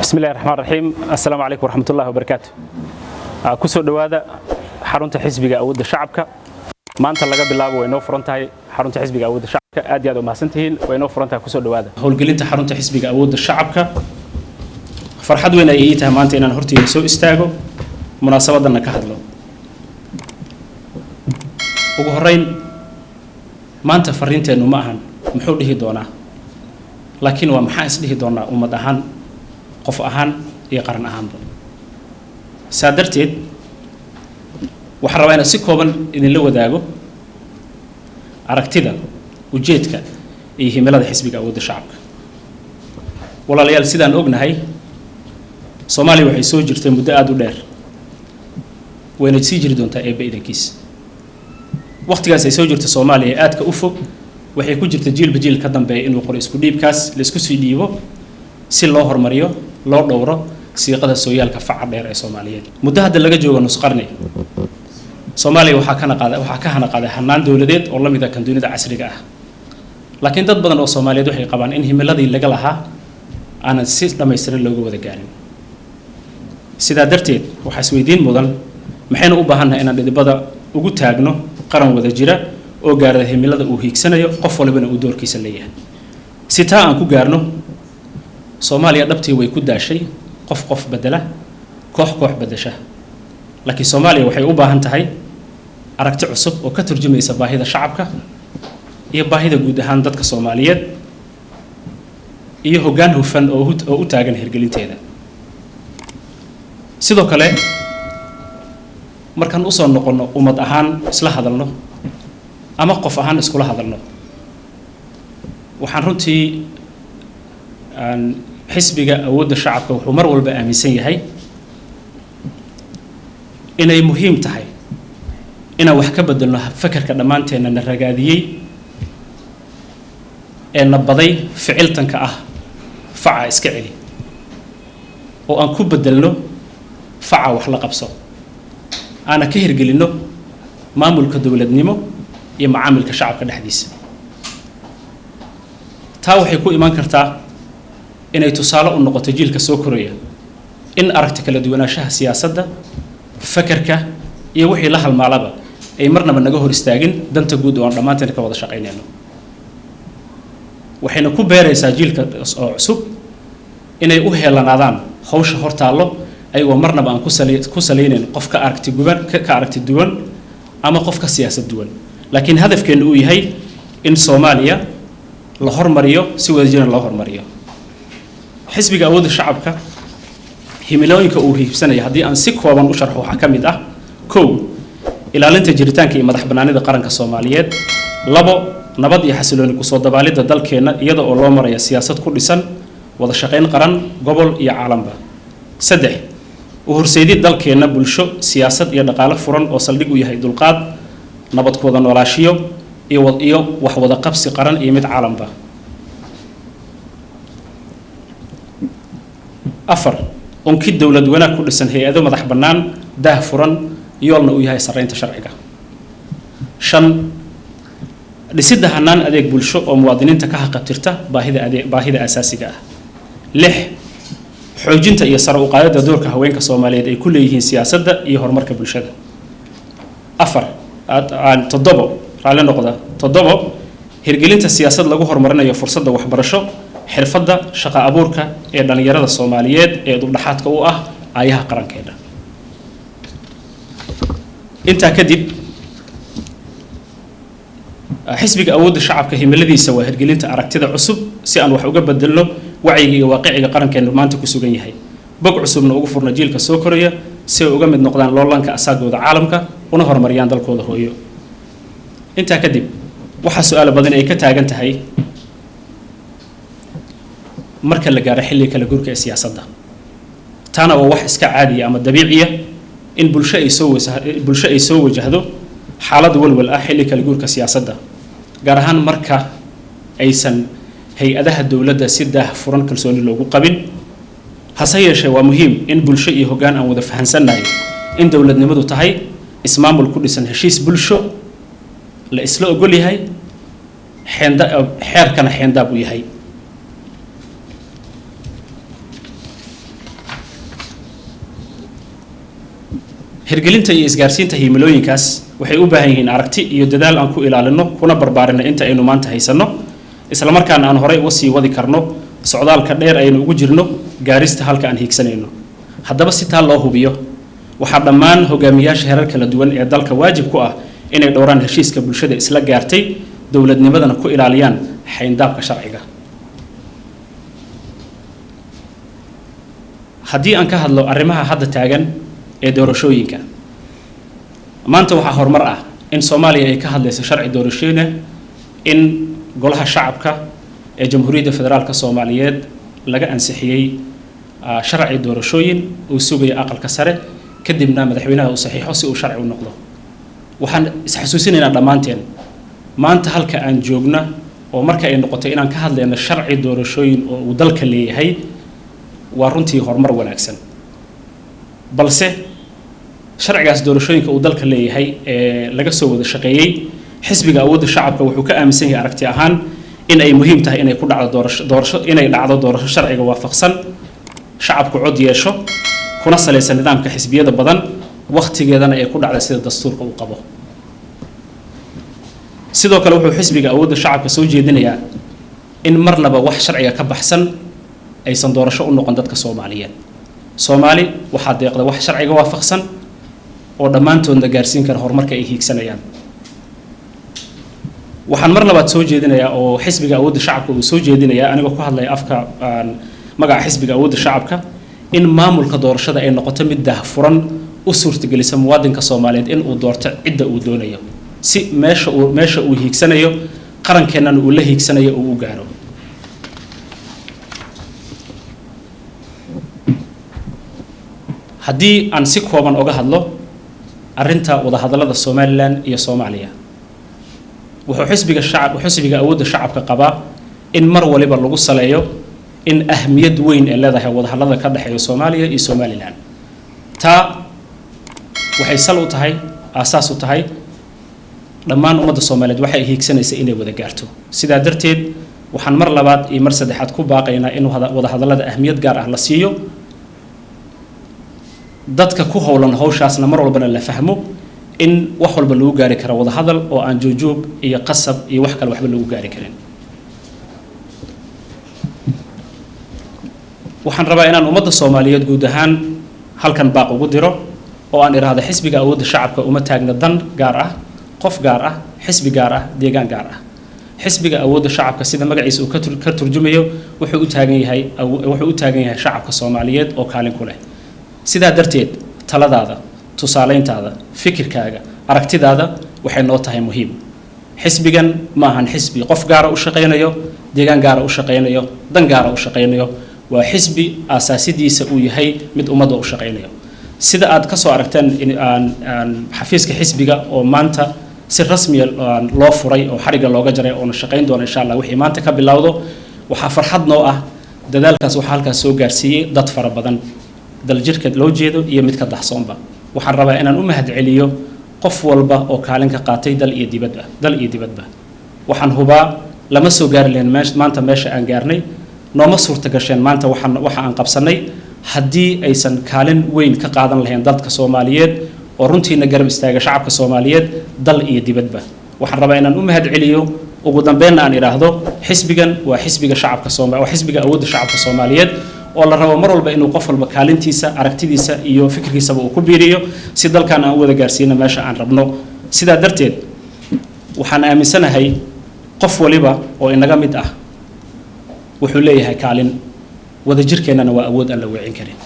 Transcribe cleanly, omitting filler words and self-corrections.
بسم الله الرحمن الرحيم السلام عليكم ورحمة الله وبركاته كسر دوادا حرونت حزبك أود شعبك ما أنت لقى بالله وينو فرنتاي حرونت حزبك أود شعبك أدي هذا ما سنتين وينو فرنتاي كسر دوادا هول قلنت حرونت حزبك أود شعبك فرحد وين أيتها ما أنت إن هرتي سو استاجو مناسبة أنك هذلو وجهرين ما أنت فرنت إنه معهن محوله دونا لكن ومحاس له دونا ومدهن qof ahaan iyo qaran ahaanba saadarteed waxa rabaa inaan si kooban idin la wadaago aragtida ujeedka iyo himilada xisbiga awoodda shacabka walaalayaal sidaan ognahay Soomaaliya waxay soo jirtay muddo aad u dheer wayna sii jiri doontaa eebba idankiis waqtigaas ay soo jirtay Soomaaliya aad ka u fog waxay ku jirtay jiilba jiil ka dambeeya inuu qoro isku dhiibkaas la isku sii dhiibo si loo hormariyo loo dhowro siiqada sooyaalka faca dheer ee Soomaaliyeed muddo hadda laga joogo nus qarni Soomaaliya waxa ka hana qaaday hanaan dawladeed oo la mid ah kan dunida casriga ah laakiin dad badan oo Soomaaliyeed waxay qabaan in himiladii laga lahaa aanan si dhameystiran looga wada gaarin sidaa darteed waxa isweydiin mudan maxayna u baahannahay inaan dhidibada ugu taagno qaran wada jira oo gaarada himilada uu hiigsanayo qof walbana uu doorkiisa leeyahay si taa aan ku gaarno Soomaaliya dhabtii way ku daashay qof bedela koox bedesha laakiin Soomaaliya waxay u baahan tahay aragti cusub oo ka turjumaysa baahida shacabka iyo baahida guud ahaan dadka Soomaaliyeed iyo hoggaan hufan oo u taagan hirgelinteeda sidoo kale markaan u soo noqono ummad ahaan isla hadalno ama qof ahaan iskula hadalno waxaan runtii xisbiga awoodda shacabka wuxuu mar walba aaminsan yahay inay muhiim tahay inaan wax ka bedelno fakarka dhamaanteena na ragaadiyay ee nabaday ficiltanka ah faca iska celi oo aan ku bedelno faca wax la qabso ana ka hirgelino maamulka dawladnimo iyo macaamilka shacabka dhexdiisa taa waxay ku iman kartaa inay tusaale u noqoto jiilka soo koraya in aragti kala duwanaanshaha siyaasadda fakarka iyo wixii la halmaalaba ay marnaba naga hor istaagin danta guud oo dhamaanteen ka wada shaqeynayno waxayna ku beeraysaa jiilka oo cusub inay u heelanaadaan hawsha hortaalo ayagoo marnaba aan ku saleynayn qof ka aragti duwan ama qof ka siyaasad duwan laakiin hadafkeenu uu yahay in Soomaaliya la hormariyo si wadajir loo hormariyo xisbiga awoodda shacabka himilooyinka uu hiibsanaya haddii aan si kooban u sharxo waxa ka mid ah kow ilaalinta jiritaanka iyo madaxbannaanida qaranka Soomaaliyeed labo nabad iyo xasilooni ku soo dabaalida dalkeena iyada oo loo marayo siyaasad ku dhisan wada shaqayn qaran gobol iyo caalamka saddex u horseedid dalkeena bulsho siyaasad iyo dhaqaale furan oo saldhig u yahay dulqaad nabad ku wada noolaashiyo iyo wax wada qabsi qaran iyo mid caalamka afar unkid dawlad wanaag ku dhisan hay'ado madax bannaan daah furan yoolna u yahay sareynta sharciga shan dhisidda hanaan adeeg bulsho oo muwaadiniinta ka haqabtirta baahida asaasiga ah lix xoojinta iyo sare u qaadida doorka haweenka Soomaaliyeed ay ku leeyihiin siyaasadda iyo horumarka bulshada toddobo hirgelinta siyaasad lagu horumarinayo fursadda waxbarasho xirfadda shaqo abuurka ee dhalinyarada Soomaaliyeed ee dubdhaxaadka u ah ayaha qarankeena inta kadib xisbiga awoodda shacabka himiladiisa waa hirgelinta aragtida cusub si aan wax uga bedelno wacyiga iyo waaqiciga qarankeena maanta ku sugan yahay bog cusubna ugu furna jiilka soo koraya si ay uga mid noqdaan loolanka asaagooda caalamka una horumariyaan dalkooda hooyo inta kadib waxa su'aalo badan ay ka taagan tahay marka la gaaro xilli kala guurka ee siyaasadda taana waa wax iska caadi ah ama dabiici ah in bulsho ay soo wajahdo xaalad walwal ah xilli kala guurka siyaasadda gaar ahaan marka aysan hay'adaha dawladda si daah furan kalsooni loogu qabin hase yeeshee waa muhiim in bulsho iyo hoggaan aan wada fahansannahay in dawladnimadu tahay ismaamul ku dhisan heshiis bulsho la isla ogol yahay xeerkana xeendaab u yahay hirgelinta iyo isgaarsiinta himilooyinkaas waxay u baahan yihiin aragti iyo dadaal aan ku ilaalino kuna barbaarino inta aynu maanta haysano isla markaana aan horey uga sii wadi karno socdaalka dheer aynu ugu jirno gaarista halka aan hiigsanayno haddaba si taa loo hubiyo waxaa dhammaan hogaamiyaasha herar kala duwan ee dalka waajib ku ah inay dhowraan heshiiska bulshada isla gaartay dowladnimadana ku ilaaliyaan xayndaabka sharciga haddii aan ka hadlo arrimaha hadda taagan ee doorashooyinka maanta waxaa horumar ah in Soomaaliya ay ka hadlayso sharci doorashooyin in golaha shacabka ee Jamhuuriyadda Federaalka Soomaaliyeed laga ansixiyay sharci doorashooyin uu sugayo aqalka sare kadibna madaxweynaha uu saxiixo si uu sharci u noqdo waxaan isxasuusinaynaa dhammaanteen maanta halka aan joogna oo marka ay noqoto inaan ka hadlayno sharci doorashooyin oo uu dalka leeyahay waa runtii horumar wanaagsan balse sharcigaas doorashooyinka uu dalka leeyahay ee laga soo wada shaqeeyay xisbiga awoodda shacabka wuxuu ka aaminsan yahay aragti ahaan in ay muhiim tahay inay ku dhacdo doorasho sharciga waafaqsan shacabku cod yeesho kuna salaysan nidaamka xisbiyada badan waqtigeedana ay ku dhacdo sida dastuurka uu qabo sidoo kale wuxuu xisbiga awoodda shacabka soo jeedinayaa in marnaba wax sharciga ka baxsan aysan doorasho u noqon dadka Soomaaliyeed Soomaali waxaa deeqda wax sharciga waafaqsan oo dhammaantoodna gaarsiin kara horumarka ay hiigsanayaan waxaan mar labaad soo jeedinayaa oo xisbiga awoodda shacabka uu soo jeedinayaa anigoo ku hadlaya afka magaca xisbiga awoodda shacabka in maamulka doorashada ay noqoto mid daahfuran u suurtagelisa muwaadinka Soomaaliyeed in uu doorto cidda uu doonayo si meesha uu hiigsanayo qarankeenana uu la hiigsanayo uu u gaaro haddii aan si kooban uga hadlo arrinta wada hadallada Somaliland iyo Soomaaliya wuxuu xisbiga awoodda shacabka qabaa in mar waliba lagu saleeyo in ahmiyad weyn ay leedahay wada hadallada ka dhaxeeya Soomaaliya iyo Somaliland taa waxay sal u tahay aasaas u tahay dhammaan ummadda Soomaaliyeed waxay hiigsanaysaa inay wada gaarto sidaa darteed waxaan mar labaad iyo mar saddexaad ku baaqaynaa in wada hadallada ahmiyad gaar ah la siiyo dadka ku howlan hawshaasna mar walbana la fahmo in wax walba lagu gaari karo wada hadal oo aan joojoob iyo qasab iyo wax kale waxba lagu gaari karin waxaan rabaa inaan ummadda Soomaaliyeed guud ahaan halkan baaq ugu diro oo aan iraahdo xisbiga awoodda shacabka uma taagna dan gaar ah qof gaar ah xisbi gaar ah deegaan gaar ah xisbiga awoodda shacabka sida magaciisa uu ka turjumayo wuxuu u taagan yahay shacabka Soomaaliyeed oo kaalin ku leh sidaa darteed taladaada tusaaleyntaada fikirkaaga aragtidaada waxay noo tahay muhiim xisbigan ma ahan xisbi qof gaar ah u shaqeynayo deegaan gaar ah u shaqeynayo dan gaar ah u shaqeynayo waa xisbi asaasidiisa uu yahay mid ummadda u shaqeynayo sida aad ka soo aragteen xafiiska xisbiga oo maanta si rasmi ah loo furay oo xariga looga jaray oo shaqeyn doona insha Allah wixii maanta ka bilowdo waxa farxad noo ah dadaalkaas waxa halkaas soo gaarsiiyay dad fara badan dal jirka loo jeedo iyo mid ka daxsoonba waxaan rabaa inaan u mahad celiyo qof walba oo kaalin ka qaatay dal iyo dibadba waxaan hubaa lama soo gaari lahayn maanta meesha aan gaarnay nooma suurta gasheen maanta waxa aan qabsanay haddii aysan kaalin weyn ka qaadan lahayn dadka Soomaaliyeed oo runtiina garab istaaga shacabka Soomaaliyeed dal iyo dibadba waxaan rabaa inaan u mahad celiyo ugu dambeyn aan iraahdo xisbigan waa xisbiga shacabka Soomaaliyeed waa xisbiga awoodda shacabka Soomaaliyeed oo la rabo mar walba inuu qof walba kaalintiisa aragtidiisa iyo fikirkiisa uu ku biiriyo si dalkan aan wada gaarsiino meesha aan rabno sidaa darteed waxaan aaminsanahay qof waliba oo inaga mid ah wuxuu leeyahay kaalin wada jirkeennana waa awood aan la weecin karin